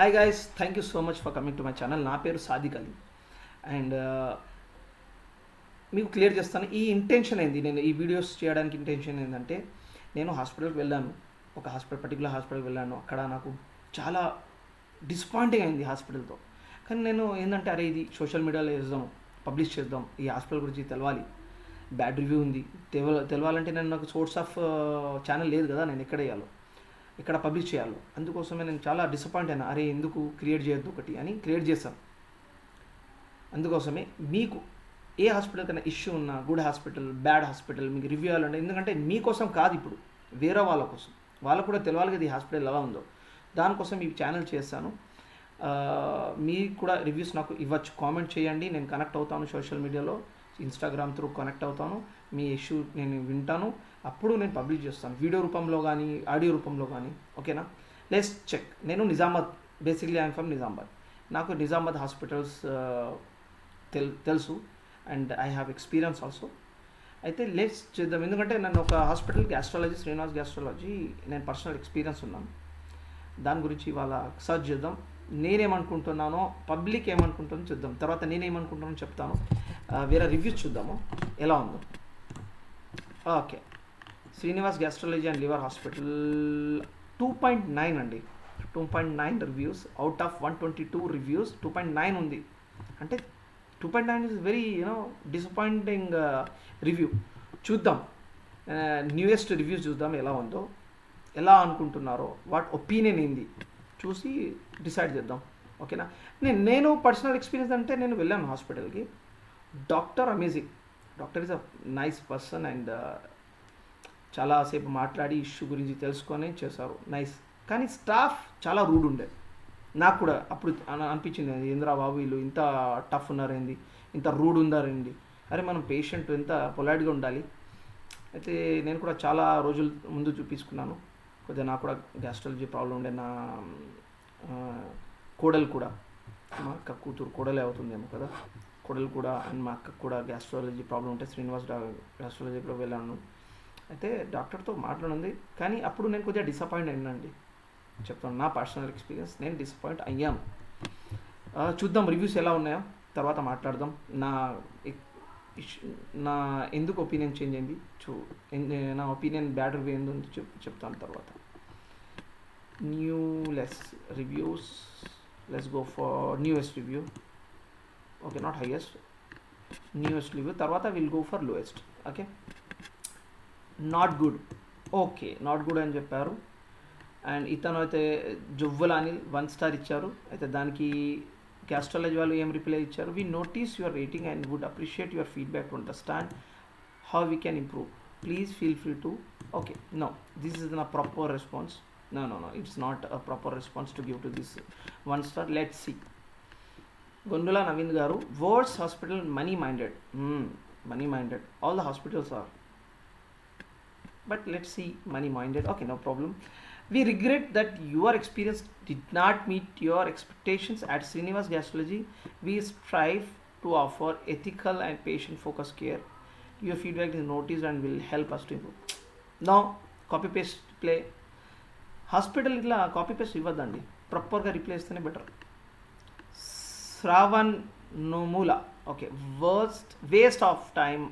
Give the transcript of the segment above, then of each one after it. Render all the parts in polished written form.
Hi guys, thank you so much for coming to my channel. నా పేరు Sadiq Ali and మీకు clear చేస్తాను ఈ ఇంటెన్షన్ ఏంది. నేను ఈ వీడియోస్ చేయడానికి ఇంటెన్షన్ ఏంటంటే, నేను హాస్పిటల్కి వెళ్ళాను, ఒక పర్టికులర్ హాస్పిటల్కి వెళ్ళాను. అక్కడ నాకు చాలా డిసప్పాయింటింగ్ అయింది హాస్పిటల్తో. కానీ నేను ఏంటంటే, అరే ఇది సోషల్ మీడియాలో వేద్దాం, పబ్లిష్ చేద్దాం, ఈ హాస్పిటల్ గురించి తెలవాలి, బ్యాడ్ రివ్యూ ఉంది, తెలవాలంటే నాకు సోర్స్ ఆఫ్ ఛానల్ లేదు కదా, నేను ఎక్కడ వేయాలో, ఇక్కడ పబ్లిష్ చేయాలి. అందుకోసమే నేను చాలా డిసప్పాయింట్ అయినా, అరే ఎందుకు క్రియేట్ చేయొద్దు ఒకటి అని క్రియేట్ చేశాను. అందుకోసమే మీకు ఏ హాస్పిటల్ కన్నా ఇష్యూ ఉన్నా, గుడ్ హాస్పిటల్, బ్యాడ్ హాస్పిటల్ మీకు రివ్యూ అవ్వాలంటే, ఎందుకంటే మీకోసం కాదు, ఇప్పుడు వేరే వాళ్ళ కోసం, వాళ్ళకు కూడా తెలవాలి కదా ఈ హాస్పిటల్ ఎలా ఉందో. దానికోసం ఈ ఛానల్ చేశాను. మీకు కూడా రివ్యూస్ నాకు ఇవ్వచ్చు, కామెంట్ చేయండి, నేను కనెక్ట్ అవుతాను. సోషల్ మీడియాలో ఇన్స్టాగ్రామ్ త్రూ కనెక్ట్ అవుతాను, మీ ఇష్యూ నేను వింటాను, అప్పుడు నేను పబ్లిష్ చేస్తాను, వీడియో రూపంలో కానీ ఆడియో రూపంలో కానీ. ఓకేనా? Let's check. నేను Nizamabad, basically I'm from Nizamabad. నాకు నిజామాబాద్ హాస్పిటల్స్ తెలుసు and I have experience also. అయితే లెట్స్ చేద్దాం, ఎందుకంటే నన్ను ఒక హాస్పిటల్ గ్యాస్ట్రాలజీ, శ్రీనివాస్ గ్యాస్ట్రాలజీ, నేను పర్సనల్ ఎక్స్పీరియన్స్ ఉన్నాను. దాని గురించి ఇవాళ సర్చ్ చేద్దాం. నేనేమనుకుంటున్నానో, పబ్లిక్ ఏమనుకుంటుందో చూద్దాం, తర్వాత నేనేమనుకుంటున్నానో చెప్తాను. వేరే రివ్యూస్ చూద్దాము ఎలా ఉందో. Okay, Srinivas gastrology and liver hospital 2.9 అండి, 2.9 రివ్యూస్ అవుట్ ఆఫ్ 122 రివ్యూస్. 2.9 ఉంది అంటే 2.9 ఇస్ వెరీ డిసప్పాయింటింగ్ రివ్యూ. చూద్దాం, న్యూయెస్ట్ రివ్యూస్ చూద్దాం ఎలా ఉందో, ఎలా అనుకుంటున్నారో, వాట్ ఒపీనియన్ ఏంది చూసి డిసైడ్ చేద్దాం. ఓకేనా? నేను పర్సనల్ ఎక్స్పీరియన్స్ అంటే, నేను వెళ్ళాను హాస్పిటల్కి, doctor amazing, doctor is a nice person and చాలాసేపు మాట్లాడి ఇష్యూ గురించి తెలుసుకొని చేశారు, నైస్. కానీ స్టాఫ్ చాలా రూడ్ ఉండే. నాకు కూడా అప్పుడు అనిపించింది, ఏంద్రా బాబు వీళ్ళు ఇంత టఫ్ ఉన్నారేంది, ఇంత రూడ్ ఉన్నారేంది, అరే మనం పేషెంట్ ఎంత పొలైట్గా ఉండాలి. అయితే నేను కూడా చాలా రోజుల ముందు చూపించుకున్నాను, కొద్దిగా నాకు కూడా గ్యాస్ట్రాలజీ ప్రాబ్లం ఉండే. నా కోడలు కూడా, మా అక్క కూతురు కోడలే అవుతుందేమో కదా, కోడలు కూడా అండ్ మా అక్కకు కూడా గ్యాస్ట్రాలజీ ప్రాబ్లం ఉంటే శ్రీనివాస్ గ్యాస్ట్రాలజీలో వెళ్ళాను. అయితే డాక్టర్తో మాట్లాడింది, కానీ అప్పుడు నేను కొద్దిగా డిసప్పాయింట్ అయినండి. చెప్తాను నా పర్సనల్ ఎక్స్పీరియన్స్, నేను డిసప్పాయింట్ అయ్యాను. చూద్దాం రివ్యూస్ ఎలా ఉన్నాయో, తర్వాత మాట్లాడదాం. నా ఎందుకు ఒపీనియన్ చేంజ్ అయింది, నా ఒపీనియన్ బ్యాడ్ రివ్యూ ఏందో చెప్తాను తర్వాత. Less reviews, let's go for newest review. Okay, not highest, newest review. తర్వాత will go for lowest. Okay, not good. Okay, not good అని చెప్పారు. అండ్ ఇతను అయితే జువ్వల అనిల్ 1 స్టార్ ఇచ్చారు. అయితే దానికి గ్యాస్ట్రాలజీ వాళ్ళు ఏం రిప్లై ఇచ్చారు, we notice your rating and would appreciate your feedback to understand how we can improve. Please feel free to. Okay, no, this is నా proper response. No, it's not a proper response to give to this 1 star. Let's see. Gondula Naveen garu, Words Hospital money minded. Money minded, all the hospitals are, but let's see, money minded. Okay, no problem. We regret that your experience did not meet your expectations. At Srinivas Gastroenterology, we strive to offer ethical and patient focused care. Your feedback is noticed and will help us to improve. Now, copy paste play. Hospital ఇట్లా copy paste ఇవ్వద్దండి, ప్రాపర్గా reply ఇస్తేనే better. Shravan Nomula, okay, waste of time,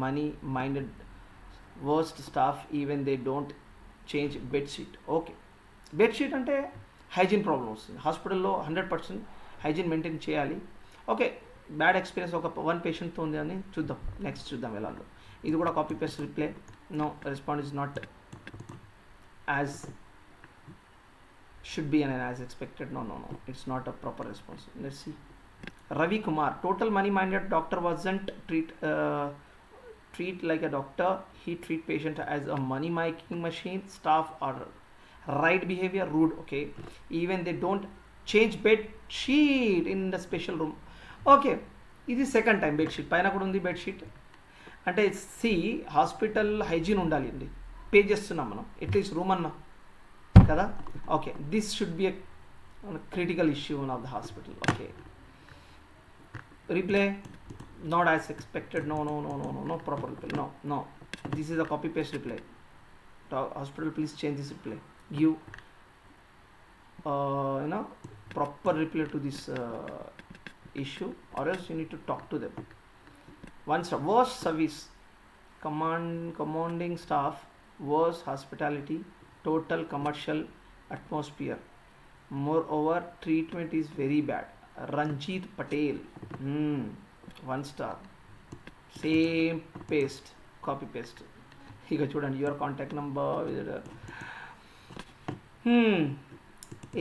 money minded, worst staff, even they don't change bedsheet. Okay, bedsheet అంటే hygiene problem వస్తుంది హాస్పిటల్లో, 100% hygiene maintain చేయాలి. Okay, bad experience ఒక 1 పేషెంట్తో ఉంది అని చూద్దాం, నెక్స్ట్ చూద్దాం ఎలా ఉందో. ఇది కూడా copy paste reply. No respond is not as should be and as expected. No, it's not a proper response. Let's see. Ravi Kumar, total money minded doctor wasn't treat like a doctor, he treat patient as a money making machine. Staff are right behavior, rude. Okay, even they don't change bed sheet in the special room. Okay, ఇది second time bed sheet పైన కూడా ఉంది. Bed sheet అంటే సి hospital hygiene ఉండాలి అండి, pay చేస్తున్నాం మనం, అట్లీస్ట్ రూమ్ అన్నా కదా. Okay, this should be a critical issue of the hospital. Okay, reply not as expected. No proper reply. No this is a copy paste reply. Hospital please change this reply. Give proper reply to this issue, or else you need to talk to them. One star, worst service, commanding staff, worst hospitality, total commercial atmosphere, moreover treatment is very bad. Ranjit Patel. 1 star. Same paste, copy paste. ఇక చూడండి, your contact number.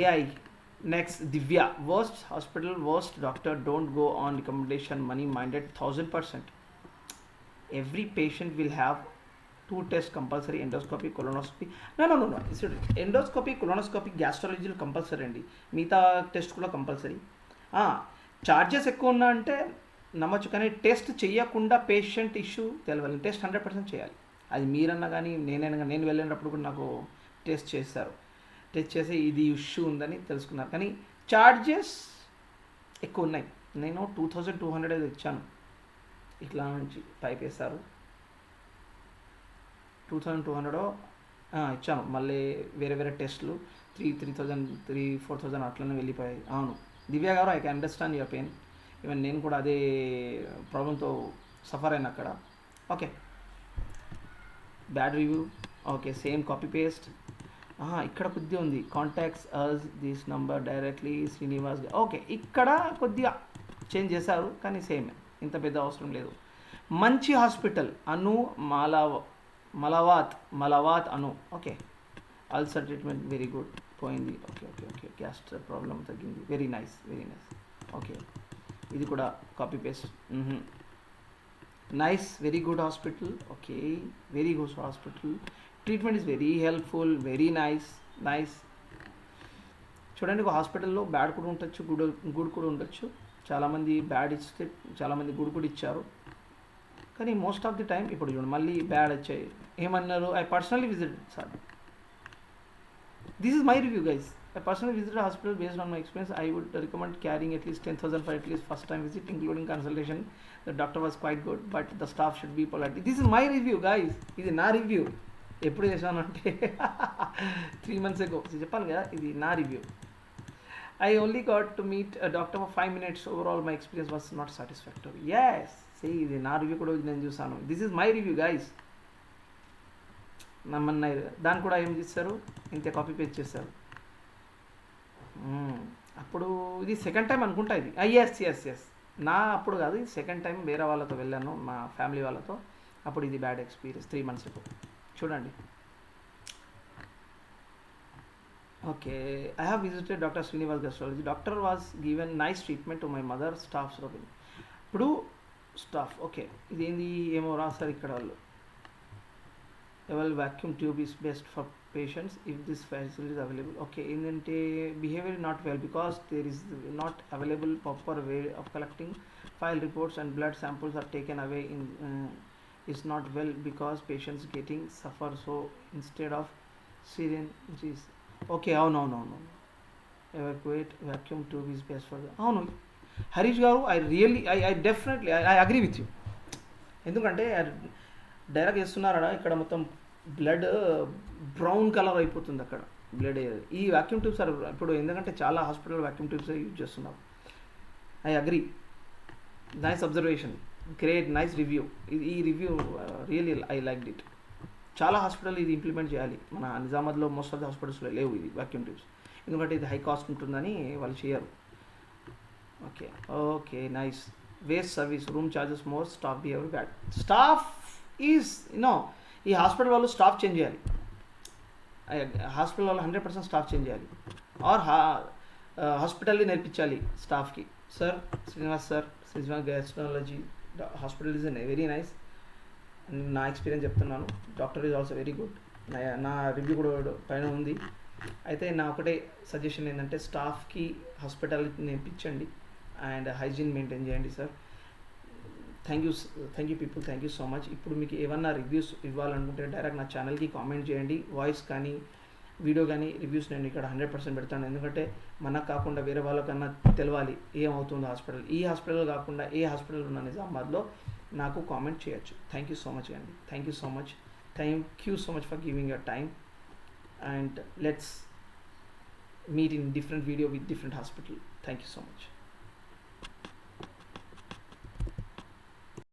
AI. Next, Divya. Worst hospital, worst doctor, don't go on recommendation, money minded, 1000%. Every patient will have 2 tests compulsory, endoscopy, colonoscopy. No. Endoscopy, colonoscopy, gastrology compulsory అండి. మిగతా test కూడా compulsory. Charges ఎక్కువ ఉన్నా అంటే నమ్మచ్చు, కానీ test చేయకుండా patient issue తెలవాలి. Test 100% చేయాలి. అది మీరన్నా కానీ నేను వెళ్ళినప్పుడు కూడా నాకు టెస్ట్ చేస్తారు. టెస్ట్ చేసి ఇది ఇష్యూ ఉందని తెలుసుకున్నారు, కానీ చార్జెస్ ఎక్కువ ఉన్నాయి. నేను 2200 ఇచ్చాను, ఇట్లా నుంచి పైకి వేస్తారు. 2200 ఇచ్చాను. మళ్ళీ వేరే టెస్ట్లు 3000-4000 అట్లనే వెళ్ళిపోయాయి. అవును దివ్య గారు, I can understand your pain. Even నేను కూడా అదే ప్రాబ్లంతో సఫర్ అయినా అక్కడ. Okay, bad review. Okay, same copy paste. ఇక్కడ కొద్దిగా ఉంది, contacts us this number directly Srinivas. Okay, ఇక్కడ కొద్దిగా చేంజ్ చేశారు, కానీ సేమ్, ఇంత పెద్ద అవసరం లేదు. మంచి hospital, Anu Malavath Anu. Okay, ulcer treatment very good, పోయింది. ఓకే, గ్యాస్ట్రిక్ ప్రాబ్లం తగ్గింది. Very nice. ఓకే, ఇది కూడా copy paste. Nice, very good hospital. Okay, very good hospital, treatment is very helpful, very nice. చూడండి, ఒక హాస్పిటల్లో బ్యాడ్ కూడా ఉండొచ్చు, గుడ్ కూడా ఉండొచ్చు. చాలామంది బ్యాడ్ ఇస్తే చాలామంది గుడ్ కూడా ఇచ్చారు, కానీ మోస్ట్ ఆఫ్ ది టైం ఇప్పుడు చూడండి మళ్ళీ బ్యాడ్ వచ్చాయి. ఏమన్నారు? I personally visit sir. This is my review guys. I personally visited a hospital. Based on my experience, I would recommend carrying at least 10,000 for at least first time visit, including consultation. The doctor was quite good, but the staff should be polite. This is my review, guys. ఇది నా review. ఎప్పుడు చేశాను అంటే 3 months ago. చెప్పాను కదా, ఇది నా review. I only got to meet a doctor for 5 minutes. Overall, my experience was not satisfactory. Yes, see, ఇది నా రివ్యూ కూడా నేను చూసాను. This is my review, guys. నమ్మన్నారు. దాన్ని కూడా ఏం చేస్తారు, ఇంతే కాపీ పేస్ట్ చేస్తారు. అప్పుడు ఇది సెకండ్ టైం అనుకుంటా ఇది. ఎస్ నా అప్పుడు కాదు, ఇది సెకండ్ టైం వేరే వాళ్ళతో వెళ్ళాను, మా ఫ్యామిలీ వాళ్ళతో. అప్పుడు ఇది బ్యాడ్ ఎక్స్పీరియన్స్ 3 months ago. చూడండి. ఓకే, I have visited doctor Srinivas gastrology. Doctor was given nice treatment to my mother. Staff ఇప్పుడు స్టాఫ్ ఓకే, ఇదేంది ఏమో రాస్తారు ఇక్కడ వాళ్ళు. vacuum tube is best for patients if this facility is available. Okay, ఏంటంటే behavior not well because there is not available proper way of collecting file reports and blood samples are taken away in is not well because patients getting suffer. So instead of syringes, okay, no, evacuate vacuum tube is best for the. అవును హరీష్ గారు, I definitely agree with you. ఎందుకంటే direct చేస్తున్నారా ఇక్కడ మొత్తం blood brown colour అయిపోతుంది అక్కడ blood. ఈ vacuum tubes sir ఇప్పుడు ఎందుకంటే చాలా హాస్పిటల్ వాక్యూమ్ ట్యూబ్స్ యూజ్ చేస్తున్నారు. I agree, nice observation, great, nice review. ఈ review really I like it. చాలా హాస్పిటల్ ఇది ఇంప్లిమెంట్ చేయాలి. మన నిజామాబాద్లో మోస్ట్ ఆఫ్ ది హాస్పిటల్స్లో లేవు ఇది వాక్యూమ్ ట్యూబ్స్, ఎందుకంటే ఇది హై కాస్ట్ ఉంటుందని వాళ్ళు చేయరు. Okay nice. Waste service, room charges more, staff behaviour bad. Staff is ఈ హాస్పిటల్ వాళ్ళు స్టాఫ్ చేంజ్ చేయాలి. హాస్పిటల్ వాళ్ళు 100% స్టాఫ్ చేంజ్ చేయాలి, ఆర్ హాస్పిటల్ని నేర్పించాలి స్టాఫ్కి. Srinivas gastrology hospital is very nice. నా ఎక్స్పీరియన్స్ చెప్తున్నాను. Doctor is also very good. నా రివ్యూ కూడా పైన ఉంది. అయితే నా ఒకటే సజెషన్ ఏంటంటే స్టాఫ్కి హాస్పిటాలిటీ నేర్పించండి అండ్ హైజీన్ మెయింటైన్ చేయండి sir. Thank you people, thank you so much. ఇప్పుడు మీకు ఏమన్నా రివ్యూస్ ఇవ్వాలనుకుంటే డైరెక్ట్ నా ఛానల్కి కామెంట్ చేయండి. వాయిస్ కానీ వీడియో కానీ రివ్యూస్ నేను ఇక్కడ 100% పెడతాను. ఎందుకంటే మనకు కాకుండా వేరే వాళ్ళకన్నా తెలవాలి ఏమవుతుందో హాస్పిటల్. ఈ హాస్పిటల్ కాకుండా ఏ హాస్పిటల్ ఉన్న నిజామాబాద్లో నాకు కామెంట్ చేయొచ్చు. థ్యాంక్ యూ సో మచ్ అండి. Thank you so much for giving your time. And meet in different video with different hospital. Thank you so much.